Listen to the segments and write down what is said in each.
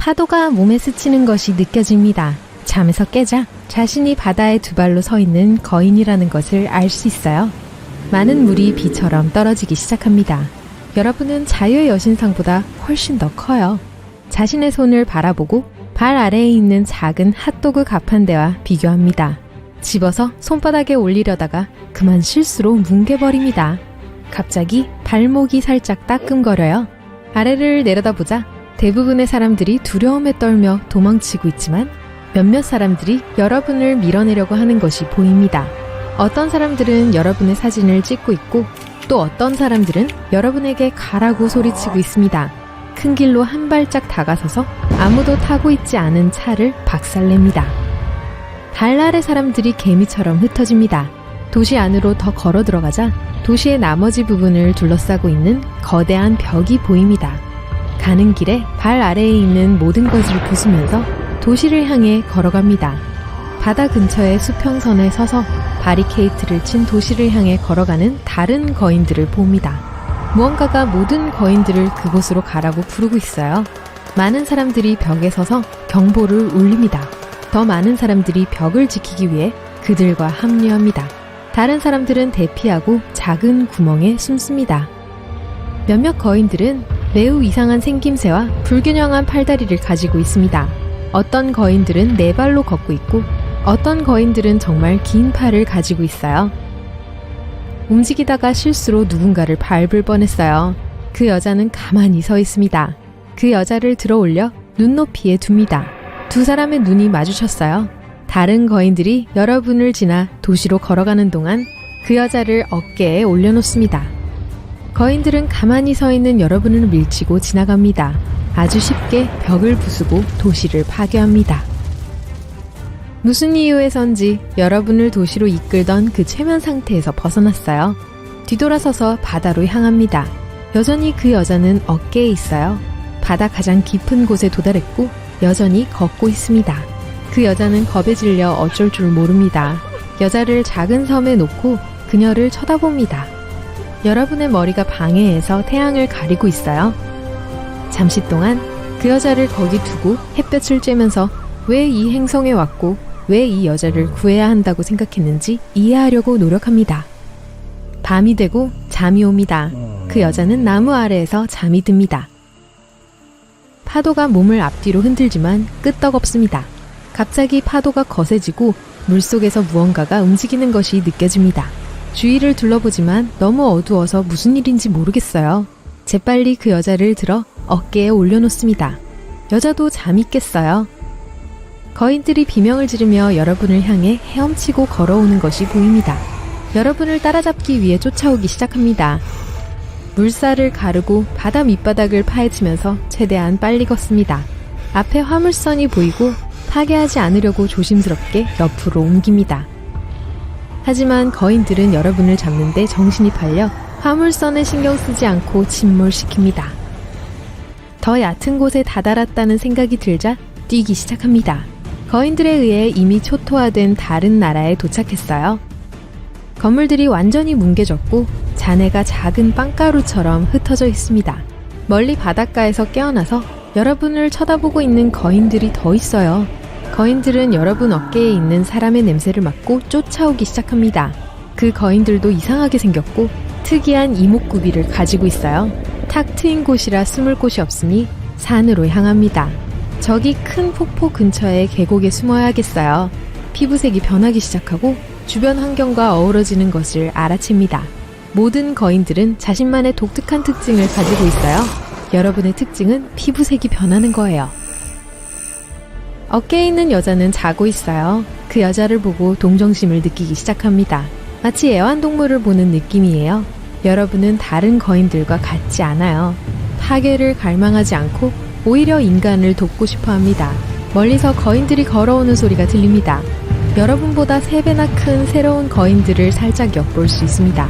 파도가 몸에 스치는 것이 느껴집니다. 잠에서 깨자 자신이 바다에 두 발로 서 있는 거인이라는 것을 알 수 있어요. 많은 물이 비처럼 떨어지기 시작합니다. 여러분은 자유의 여신상보다 훨씬 더 커요. 자신의 손을 바라보고 발 아래에 있는 작은 핫도그 가판대와 비교합니다. 집어서 손바닥에 올리려다가 그만 실수로 뭉개버립니다. 갑자기 발목이 살짝 따끔거려요. 아래를 내려다보자 대부분의 사람들이 두려움에 떨며 도망치고 있지만 몇몇 사람들이 여러분을 밀어내려고 하는 것이 보입니다. 어떤 사람들은 여러분의 사진을 찍고 있고 또 어떤 사람들은 여러분에게 가라고 소리치고 있습니다. 큰 길로 한 발짝 다가서서 아무도 타고 있지 않은 차를 박살냅니다. 달 아래 사람들이 개미처럼 흩어집니다. 도시 안으로 더 걸어 들어가자 도시의 나머지 부분을 둘러싸고 있는 거대한 벽이 보입니다. 가는 길에 발 아래에 있는 모든 것을 부수면서 도시를 향해 걸어갑니다. 바다 근처의 수평선에 서서 바리케이트를 친 도시를 향해 걸어가는 다른 거인들을 봅니다. 무언가가 모든 거인들을 그곳으로 가라고 부르고 있어요. 많은 사람들이 벽에 서서 경보를 울립니다. 더 많은 사람들이 벽을 지키기 위해 그들과 합류합니다. 다른 사람들은 대피하고 작은 구멍에 숨습니다. 몇몇 거인들은 매우 이상한 생김새와 불균형한 팔다리를 가지고 있습니다. 어떤 거인들은 네 발로 걷고 있고 어떤 거인들은 정말 긴 팔을 가지고 있어요. 움직이다가 실수로 누군가를 밟을 뻔했어요. 그 여자는 가만히 서 있습니다. 그 여자를 들어 올려 눈높이에 둡니다. 두 사람의 눈이 마주쳤어요. 다른 거인들이 여러분을 지나 도시로 걸어가는 동안 그 여자를 어깨에 올려놓습니다. 거인들은 가만히 서 있는 여러분을 밀치고 지나갑니다. 아주 쉽게 벽을 부수고 도시를 파괴합니다. 무슨 이유에선지 여러분을 도시로 이끌던 그 최면 상태에서 벗어났어요. 뒤돌아서서 바다로 향합니다. 여전히 그 여자는 어깨에 있어요. 바다 가장 깊은 곳에 도달했고 여전히 걷고 있습니다. 그 여자는 겁에 질려 어쩔 줄 모릅니다. 여자를 작은 섬에 놓고 그녀를 쳐다봅니다. 여러분의 머리가 방해해서 태양을 가리고 있어요. 잠시 동안 그 여자를 거기 두고 햇볕을 쬐면서 왜 이 행성에 왔고 왜 이 여자를 구해야 한다고 생각했는지 이해하려고 노력합니다. 밤이 되고 잠이 옵니다. 그 여자는 나무 아래에서 잠이 듭니다. 파도가 몸을 앞뒤로 흔들지만 끄떡없습니다. 갑자기 파도가 거세지고 물속에서 무언가가 움직이는 것이 느껴집니다. 주위를 둘러보지만 너무 어두워서 무슨 일인지 모르겠어요. 재빨리 그 여자를 들어 어깨에 올려놓습니다. 여자도 잠이 깼어요. 거인들이 비명을 지르며 여러분을 향해 헤엄치고 걸어오는 것이 보입니다. 여러분을 따라잡기 위해 쫓아오기 시작합니다. 물살을 가르고 바다 밑바닥을 파헤치면서 최대한 빨리 걷습니다. 앞에 화물선이 보이고 파괴하지 않으려고 조심스럽게 옆으로 옮깁니다. 하지만 거인들은 여러분을 잡는데 정신이 팔려 화물선에 신경 쓰지 않고 침몰시킵니다. 더 얕은 곳에 다다랐다는 생각이 들자 뛰기 시작합니다. 거인들에 의해 이미 초토화된 다른 나라에 도착했어요. 건물들이 완전히 뭉개졌고 잔해가 작은 빵가루처럼 흩어져 있습니다. 멀리 바닷가에서 깨어나서 여러분을 쳐다보고 있는 거인들이 더 있어요. 거인들은 여러분 어깨에 있는 사람의 냄새를 맡고 쫓아오기 시작합니다. 그 거인들도 이상하게 생겼고 특이한 이목구비를 가지고 있어요. 탁 트인 곳이라 숨을 곳이 없으니 산으로 향합니다. 저기 큰 폭포 근처의 계곡에 숨어야겠어요. 피부색이 변하기 시작하고 주변 환경과 어우러지는 것을 알아챕니다. 모든 거인들은 자신만의 독특한 특징을 가지고 있어요. 여러분의 특징은 피부색이 변하는 거예요. 어깨에 있는 여자는 자고 있어요. 그 여자를 보고 동정심을 느끼기 시작합니다. 마치 애완동물을 보는 느낌이에요. 여러분은 다른 거인들과 같지 않아요. 파괴를 갈망하지 않고 오히려 인간을 돕고 싶어 합니다. 멀리서 거인들이 걸어오는 소리가 들립니다. 여러분보다 3배나 큰 새로운 거인들을 살짝 엿볼 수 있습니다.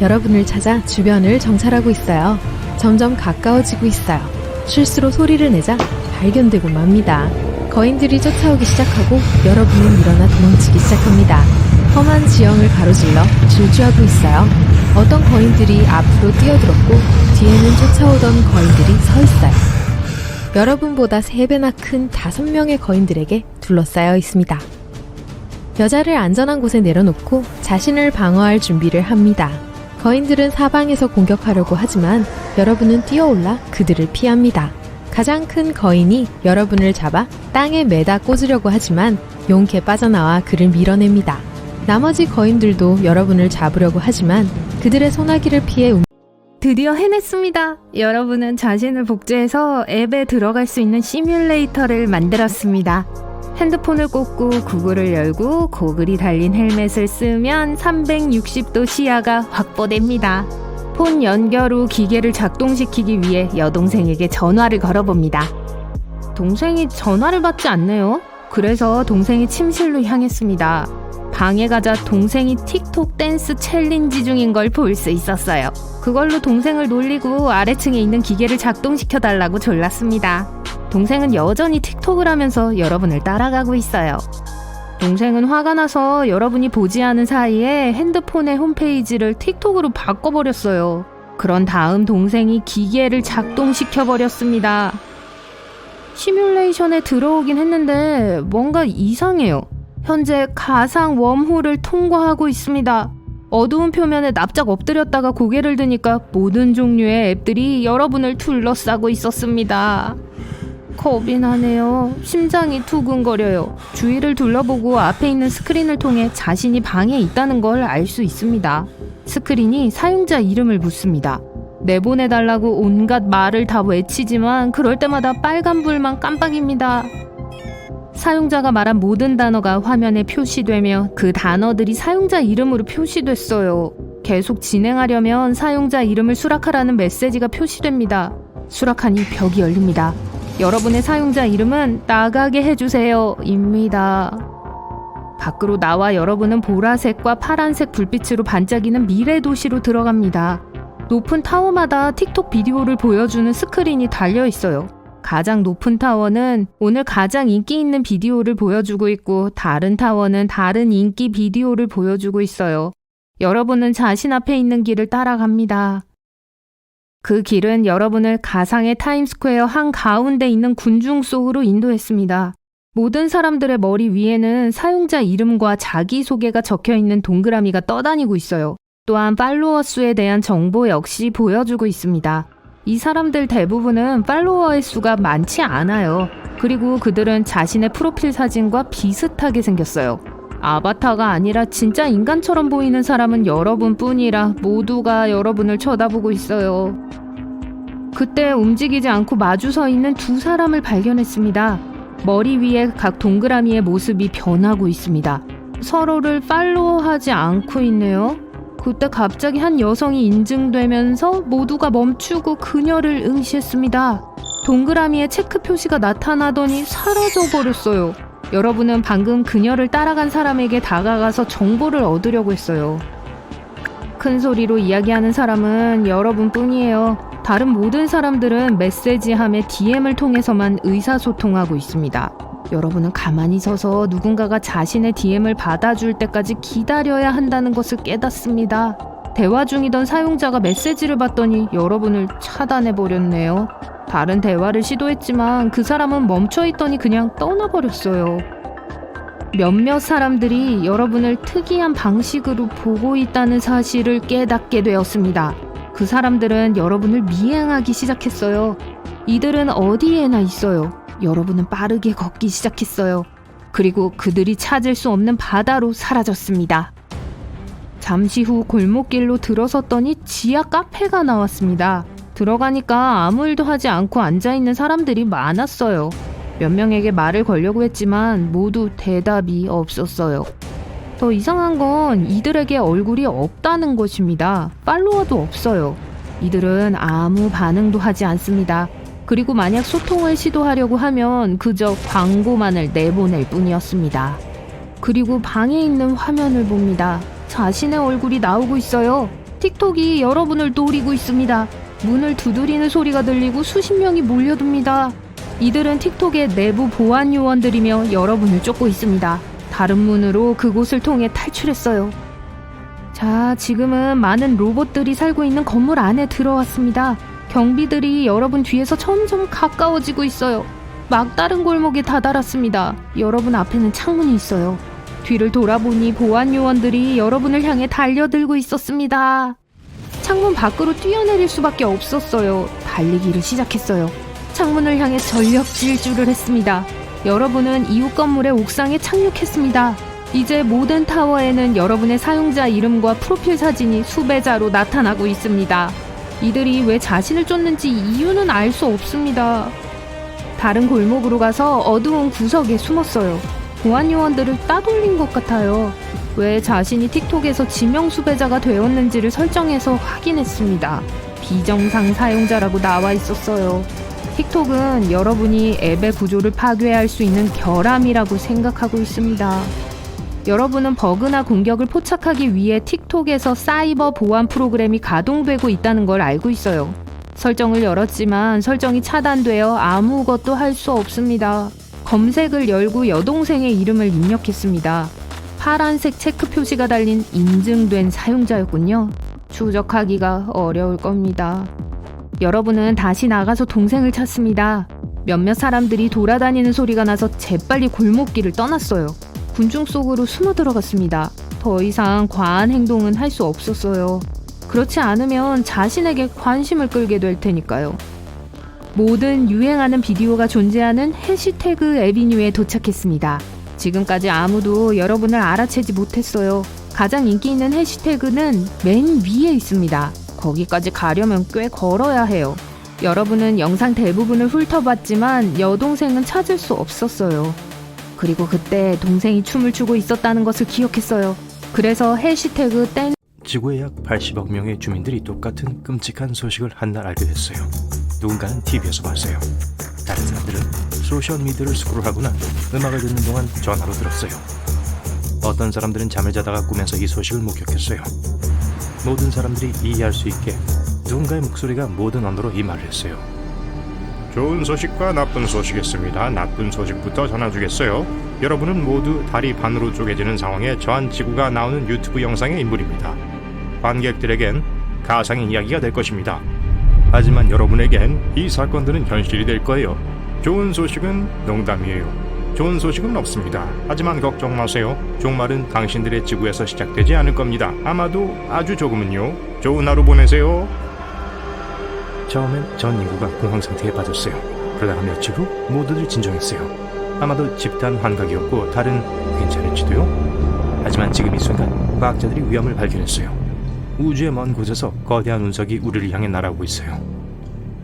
여러분을 찾아 주변을 정찰하고 있어요. 점점 가까워지고 있어요. 실수로 소리를 내자 발견되고 맙니다. 거인들이 쫓아오기 시작하고 여러분은 일어나 도망치기 시작합니다. 험한 지형을 가로질러 질주하고 있어요. 어떤 거인들이 앞으로 뛰어들었고 뒤에는 쫓아오던 거인들이 서 있어요. 여러분보다 3배나 큰 5명의 거인들에게 둘러싸여 있습니다. 여자를 안전한 곳에 내려놓고 자신을 방어할 준비를 합니다. 거인들은 사방에서 공격하려고 하지만 여러분은 뛰어올라 그들을 피합니다. 가장 큰 거인이 여러분을 잡아 땅에 매다 꽂으려고 하지만 용케 빠져나와 그를 밀어냅니다. 나머지 거인들도 여러분을 잡으려고 하지만 그들의 소나기를 피해 드디어 해냈습니다. 여러분은 자신을 복제해서 앱에 들어갈 수 있는 시뮬레이터를 만들었습니다. 핸드폰을 꽂고 구글을 열고 고글이 달린 헬멧을 쓰면 360도 시야가 확보됩니다. 폰 연결 후 기계를 작동시키기 위해 여동생에게 전화를 걸어봅니다. 동생이 전화를 받지 않네요. 그래서 동생이 침실로 향했습니다. 방에 가자 동생이 틱톡 댄스 챌린지 중인 걸 볼 수 있었어요. 그걸로 동생을 놀리고 아래층에 있는 기계를 작동시켜달라고 졸랐습니다. 동생은 여전히 틱톡을 하면서 여러분을 따라가고 있어요. 동생은 화가 나서 여러분이 보지 않은 사이에 핸드폰의 홈페이지를 틱톡으로 바꿔버렸어요. 그런 다음 동생이 기계를 작동시켜버렸습니다. 시뮬레이션에 들어오긴 했는데 뭔가 이상해요. 현재 가상 웜홀을 통과하고 있습니다. 어두운 표면에 납작 엎드렸다가 고개를 드니까 모든 종류의 앱들이 여러분을 둘러싸고 있었습니다. 겁이 나네요. 심장이 두근거려요. 주위를 둘러보고 앞에 있는 스크린을 통해 자신이 방에 있다는 걸 알 수 있습니다. 스크린이 사용자 이름을 묻습니다. 내보내달라고 온갖 말을 다 외치지만 그럴 때마다 빨간불만 깜빡입니다. 사용자가 말한 모든 단어가 화면에 표시되며 그 단어들이 사용자 이름으로 표시됐어요. 계속 진행하려면 사용자 이름을 수락하라는 메시지가 표시됩니다. 수락하니 벽이 열립니다. 여러분의 사용자 이름은 나가게 해주세요 입니다. 밖으로 나와 여러분은 보라색과 파란색 불빛으로 반짝이는 미래 도시로 들어갑니다. 높은 타워마다 틱톡 비디오를 보여주는 스크린이 달려 있어요. 가장 높은 타워는 오늘 가장 인기 있는 비디오를 보여주고 있고 다른 타워는 다른 인기 비디오를 보여주고 있어요. 여러분은 자신 앞에 있는 길을 따라갑니다. 그 길은 여러분을 가상의 타임스퀘어 한가운데 있는 군중 속으로 인도했습니다. 모든 사람들의 머리 위에는 사용자 이름과 자기소개가 적혀있는 동그라미가 떠다니고 있어요. 또한 팔로워 수에 대한 정보 역시 보여주고 있습니다. 이 사람들 대부분은 팔로워의 수가 많지 않아요. 그리고 그들은 자신의 프로필 사진과 비슷하게 생겼어요. 아바타가 아니라 진짜 인간처럼 보이는 사람은 여러분뿐이라 모두가 여러분을 쳐다보고 있어요. 그때 움직이지 않고 마주 서 있는 두 사람을 발견했습니다. 머리 위에 각 동그라미의 모습이 변하고 있습니다. 서로를 팔로우하지 않고 있네요. 그때 갑자기 한 여성이 인증되면서 모두가 멈추고 그녀를 응시했습니다. 동그라미에 체크 표시가 나타나더니 사라져버렸어요. 여러분은 방금 그녀를 따라간 사람에게 다가가서 정보를 얻으려고 했어요. 큰 소리로 이야기하는 사람은 여러분뿐이에요. 다른 모든 사람들은 메시지함의 DM을 통해서만 의사소통하고 있습니다. 여러분은 가만히 서서 누군가가 자신의 DM을 받아줄 때까지 기다려야 한다는 것을 깨닫습니다. 대화 중이던 사용자가 메시지를 받더니 여러분을 차단해버렸네요. 다른 대화를 시도했지만 그 사람은 멈춰있더니 그냥 떠나버렸어요. 몇몇 사람들이 여러분을 특이한 방식으로 보고 있다는 사실을 깨닫게 되었습니다. 그 사람들은 여러분을 미행하기 시작했어요. 이들은 어디에나 있어요. 여러분은 빠르게 걷기 시작했어요. 그리고 그들이 찾을 수 없는 바다로 사라졌습니다. 잠시 후 골목길로 들어섰더니 지하 카페가 나왔습니다. 들어가니까 아무 일도 하지 않고 앉아있는 사람들이 많았어요. 몇 명에게 말을 걸려고 했지만 모두 대답이 없었어요. 더 이상한 건 이들에게 얼굴이 없다는 것입니다. 팔로워도 없어요. 이들은 아무 반응도 하지 않습니다. 그리고 만약 소통을 시도하려고 하면 그저 광고만을 내보낼 뿐이었습니다. 그리고 방에 있는 화면을 봅니다. 자신의 얼굴이 나오고 있어요. 틱톡이 여러분을 노리고 있습니다. 문을 두드리는 소리가 들리고 수십 명이 몰려듭니다. 이들은 틱톡의 내부 보안 요원들이며 여러분을 쫓고 있습니다. 다른 문으로 그곳을 통해 탈출했어요. 자, 지금은 많은 로봇들이 살고 있는 건물 안에 들어왔습니다. 경비들이 여러분 뒤에서 점점 가까워지고 있어요. 막다른 골목에 다다랐습니다. 여러분 앞에는 창문이 있어요. 뒤를 돌아보니 보안 요원들이 여러분을 향해 달려들고 있었습니다. 창문 밖으로 뛰어내릴 수밖에 없었어요. 달리기를 시작했어요. 창문을 향해 전력 질주를 했습니다. 여러분은 이웃 건물의 옥상에 착륙했습니다. 이제 모든 타워에는 여러분의 사용자 이름과 프로필 사진이 수배자로 나타나고 있습니다. 이들이 왜 자신을 쫓는지 이유는 알 수 없습니다. 다른 골목으로 가서 어두운 구석에 숨었어요. 보안 요원들을 따돌린 것 같아요. 왜 자신이 틱톡에서 지명 수배자가 되었는지를 설정해서 확인했습니다. 비정상 사용자라고 나와 있었어요. 틱톡은 여러분이 앱의 구조를 파괴할 수 있는 결함이라고 생각하고 있습니다. 여러분은 버그나 공격을 포착하기 위해 틱톡에서 사이버 보안 프로그램이 가동되고 있다는 걸 알고 있어요. 설정을 열었지만 설정이 차단되어 아무것도 할 수 없습니다. 검색을 열고 여동생의 이름을 입력했습니다. 파란색 체크 표시가 달린 인증된 사용자였군요. 추적하기가 어려울 겁니다. 여러분은 다시 나가서 동생을 찾습니다. 몇몇 사람들이 돌아다니는 소리가 나서 재빨리 골목길을 떠났어요. 군중 속으로 숨어 들어갔습니다. 더 이상 과한 행동은 할 수 없었어요. 그렇지 않으면 자신에게 관심을 끌게 될 테니까요. 모든 유행하는 비디오가 존재하는 해시태그 에비뉴에 도착했습니다. 지금까지 아무도 여러분을 알아채지 못했어요. 가장 인기 있는 해시태그는 맨 위에 있습니다. 거기까지 가려면 꽤 걸어야 해요. 여러분은 영상 대부분을 훑어봤지만 여동생은 찾을 수 없었어요. 그리고 그때 동생이 춤을 추고 있었다는 것을 기억했어요. 그래서 해시태그 땡 지구의 약 80억 명의 주민들이 똑같은 끔찍한 소식을 한날 알게 됐어요. 누군가는 TV에서 봤어요. 다른 사람들은 소셜미디어를 스크롤하거나 음악을 듣는 동안 전화로 들었어요. 어떤 사람들은 잠을 자다가 꿈에서 이 소식을 목격했어요. 모든 사람들이 이해할 수 있게 누군가의 목소리가 모든 언어로 이 말을 했어요. 좋은 소식과 나쁜 소식이 있습니다. 나쁜 소식부터 전해주겠어요. 여러분은 모두 다리 반으로 쪼개지는 상황에 처한 지구가 나오는 유튜브 영상의 인물입니다. 관객들에겐 가상의 이야기가 될 것입니다. 하지만 여러분에겐 이 사건들은 현실이 될 거예요. 좋은 소식은 농담이에요. 좋은 소식은 없습니다. 하지만 걱정 마세요. 종말은 당신들의 지구에서 시작되지 않을 겁니다. 아마도 아주 조금은요. 좋은 하루 보내세요. 처음엔 전 인구가 공황 상태에 빠졌어요. 그러다가 며칠 후 모두들 진정했어요. 아마도 집단 환각이었고 다른 괜찮을지도요. 하지만 지금 이 순간 과학자들이 위험을 발견했어요. 우주의 먼 곳에서 거대한 운석이 우리를 향해 날아오고 있어요.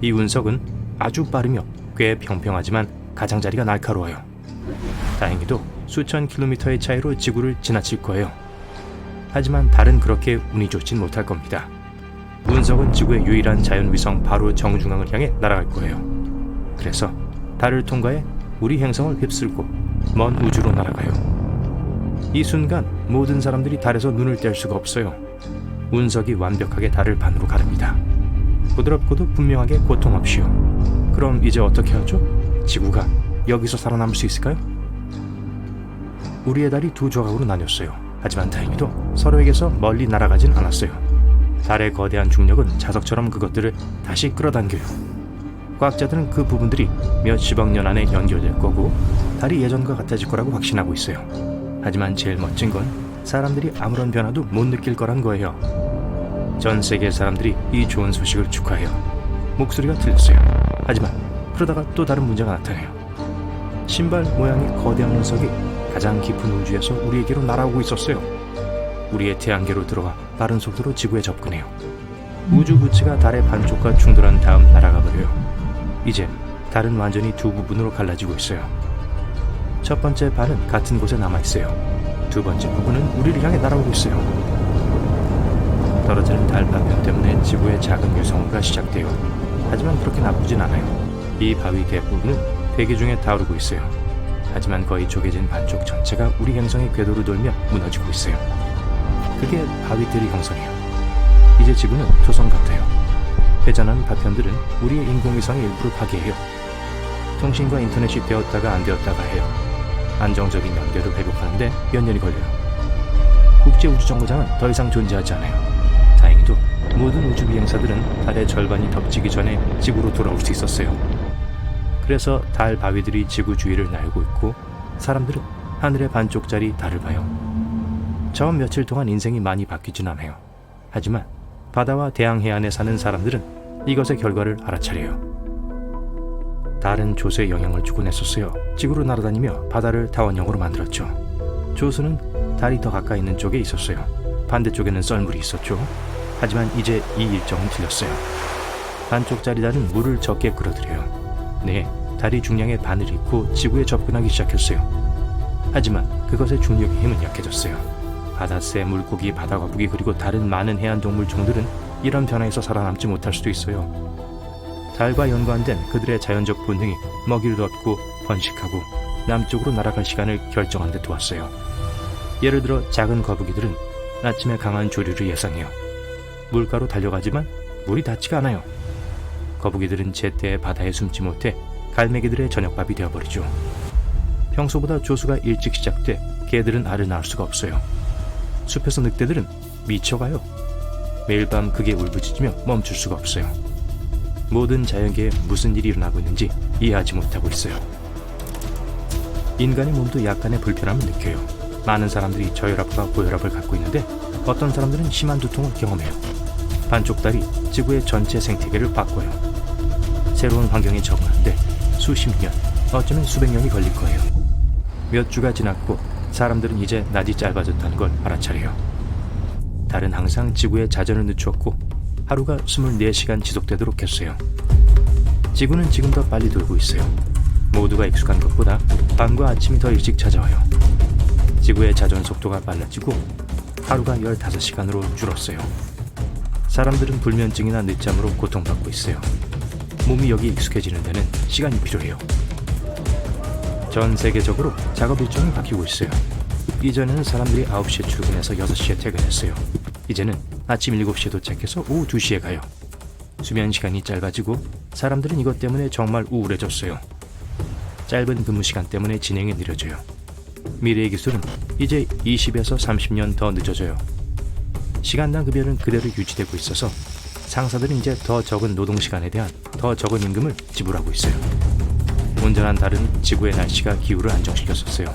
이 운석은 아주 빠르며 꽤 평평하지만 가장자리가 날카로워요. 다행히도 수천 킬로미터의 차이로 지구를 지나칠 거예요. 하지만 달은 그렇게 운이 좋진 못할 겁니다. 운석은 지구의 유일한 자연위성 바로 정중앙을 향해 날아갈 거예요. 그래서 달을 통과해 우리 행성을 휩쓸고 먼 우주로 날아가요. 이 순간 모든 사람들이 달에서 눈을 뗄 수가 없어요. 운석이 완벽하게 달을 반으로 가릅니다. 부드럽고도 분명하게 고통 없이요. 그럼 이제 어떻게 하죠? 지구가 여기서 살아남을 수 있을까요? 우리의 달이 두 조각으로 나뉘었어요. 하지만 다행히도 서로에게서 멀리 날아가진 않았어요. 달의 거대한 중력은 자석처럼 그것들을 다시 끌어당겨요. 과학자들은 그 부분들이 몇십억 년 안에 연결될 거고 달이 예전과 같아질 거라고 확신하고 있어요. 하지만 제일 멋진 건 사람들이 아무런 변화도 못 느낄 거란 거예요. 전 세계 사람들이 이 좋은 소식을 축하해요. 목소리가 들렸어요. 하지만 그러다가 또 다른 문제가 나타나요. 신발 모양의 거대한 운석이 가장 깊은 우주에서 우리에게로 날아오고 있었어요. 우리의 태양계로 들어와 빠른 속도로 지구에 접근해요. 우주 부츠가 달의 반쪽과 충돌한 다음 날아가 버려요. 이제 달은 완전히 두 부분으로 갈라지고 있어요. 첫 번째 반은 같은 곳에 남아있어요. 두 번째 부분은 우리를 향해 날아오고 있어요. 떨어지는 달 파편 때문에 지구의 작은 유성우가 시작돼요. 하지만 그렇게 나쁘진 않아요. 이 바위 대부분은 대기 중에 타오르고 있어요. 하지만 거의 쪼개진 반쪽 전체가 우리 행성의 궤도를 돌며 무너지고 있어요. 그게 바위들의 형성이에요. 이제 지구는 토성 같아요. 회전하는 파편들은 우리의 인공위성의 일부를 파괴해요. 통신과 인터넷이 되었다가 안 되었다가 해요. 안정적인 연결을 회복하는데 몇 년이 걸려요. 국제우주정거장은 더 이상 존재하지 않아요. 다행히도 모든 우주 비행사들은 달의 절반이 덮치기 전에 지구로 돌아올 수 있었어요. 그래서 달 바위들이 지구 주위를 날고 있고 사람들은 하늘의 반쪽짜리 달을 봐요. 처음 며칠 동안 인생이 많이 바뀌진 않아요. 하지만 바다와 대양 해안에 사는 사람들은 이것의 결과를 알아차려요. 달은 조수에 영향을 주곤 했었어요. 지구로 날아다니며 바다를 타원형으로 만들었죠. 조수는 달이 더 가까이 있는 쪽에 있었어요. 반대쪽에는 썰물이 있었죠. 하지만 이제 이 일정은 틀렸어요. 반쪽짜리 달은 물을 적게 끌어들여요. 네, 달이 중량의 반을 잃고 지구에 접근하기 시작했어요. 하지만 그것의 중력의 힘은 약해졌어요. 바다새, 물고기, 바다거북이 그리고 다른 많은 해안동물 종들은 이런 변화에서 살아남지 못할 수도 있어요. 달과 연관된 그들의 자연적 본능이 먹이를 얻고 번식하고 남쪽으로 날아갈 시간을 결정한 데 도왔어요. 예를 들어 작은 거북이들은 아침에 강한 조류를 예상해요. 물가로 달려가지만 물이 닿지가 않아요. 거북이들은 제때에 바다에 숨지 못해 갈매기들의 저녁밥이 되어버리죠. 평소보다 조수가 일찍 시작돼 개들은 알을 낳을 수가 없어요. 숲에서 늑대들은 미쳐가요. 매일 밤 그게 울부짖으며 멈출 수가 없어요. 모든 자연계에 무슨 일이 일어나고 있는지 이해하지 못하고 있어요. 인간의 몸도 약간의 불편함을 느껴요. 많은 사람들이 저혈압과 고혈압을 갖고 있는데 어떤 사람들은 심한 두통을 경험해요. 반쪽달이 지구의 전체 생태계를 바꿔요. 새로운 환경에 적응하는데 수십 년, 어쩌면 수백 년이 걸릴 거예요. 몇 주가 지났고 사람들은 이제 낮이 짧아졌다는 걸 알아차려요. 달은 항상 지구에 자전을 늦췄고 하루가 24시간 지속되도록 했어요. 지구는 지금 더 빨리 돌고 있어요. 모두가 익숙한 것보다 밤과 아침이 더 일찍 찾아와요. 지구의 자전 속도가 빨라지고 하루가 15시간으로 줄었어요. 사람들은 불면증이나 늦잠으로 고통받고 있어요. 몸이 여기 익숙해지는 데는 시간이 필요해요. 전 세계적으로 작업 일정이 바뀌고 있어요. 이전에는 사람들이 9시에 출근해서 6시에 퇴근했어요. 이제는 아침 7시에 도착해서 오후 2시에 가요. 수면 시간이 짧아지고 사람들은 이것 때문에 정말 우울해졌어요. 짧은 근무 시간 때문에 진행이 느려져요. 미래의 기술은 이제 20에서 30년 더 늦어져요. 시간당 급여는 그대로 유지되고 있어서 상사들은 이제 더 적은 노동시간에 대한 더 적은 임금을 지불하고 있어요. 온전한 달은 지구의 날씨가 기후를 안정시켰었어요.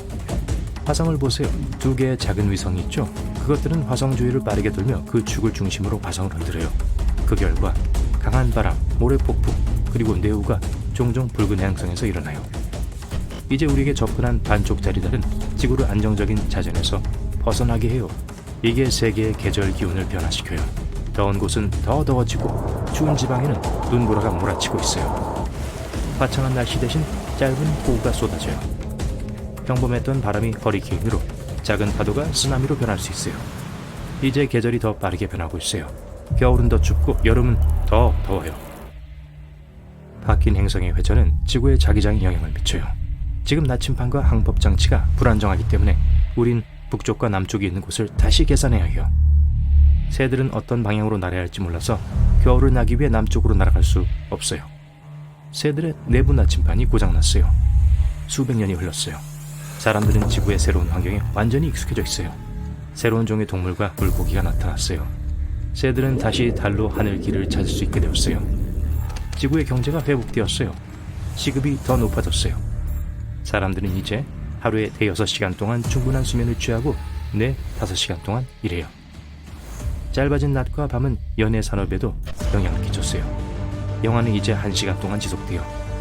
화성을 보세요. 2개의 작은 위성이 있죠. 그것들은 화성 주위를 빠르게 돌며 그 축을 중심으로 화성을 흔들어요. 그 결과 강한 바람, 모래폭풍, 그리고 뇌우가 종종 붉은 행성에서 일어나요. 이제 우리에게 접근한 반쪽짜리 달은 지구를 안정적인 자전에서 벗어나게 해요. 이게 세계의 계절 기온을 변화시켜요. 더운 곳은 더 더워지고 추운 지방에는 눈보라가 몰아치고 있어요. 화창한 날씨 대신 짧은 폭우가 쏟아져요. 평범했던 바람이 허리케인으로, 작은 파도가 쓰나미로 변할 수 있어요. 이제 계절이 더 빠르게 변하고 있어요. 겨울은 더 춥고 여름은 더 더워요. 바뀐 행성의 회전은 지구의 자기장에 영향을 미쳐요. 지금 나침반과 항법 장치가 불안정하기 때문에 우린 북쪽과 남쪽이 있는 곳을 다시 계산해야 해요. 새들은 어떤 방향으로 날아야 할지 몰라서 겨울을 나기 위해 남쪽으로 날아갈 수 없어요. 새들의 내부 나침반이 고장났어요. 수백 년이 흘렀어요. 사람들은 지구의 새로운 환경에 완전히 익숙해져 있어요. 새로운 종의 동물과 물고기가 나타났어요. 새들은 다시 달로 하늘 길을 찾을 수 있게 되었어요. 지구의 경제가 회복되었어요. 시급이 더 높아졌어요. 사람들은 이제 하루에 대여섯 시간 동안 충분한 수면을 취하고 5시간 동안 일해요. 짧아진 낮과 밤은 연예 산업에도 영향을 끼쳤어요. 영화는 이제 1시간 동안 지속돼요.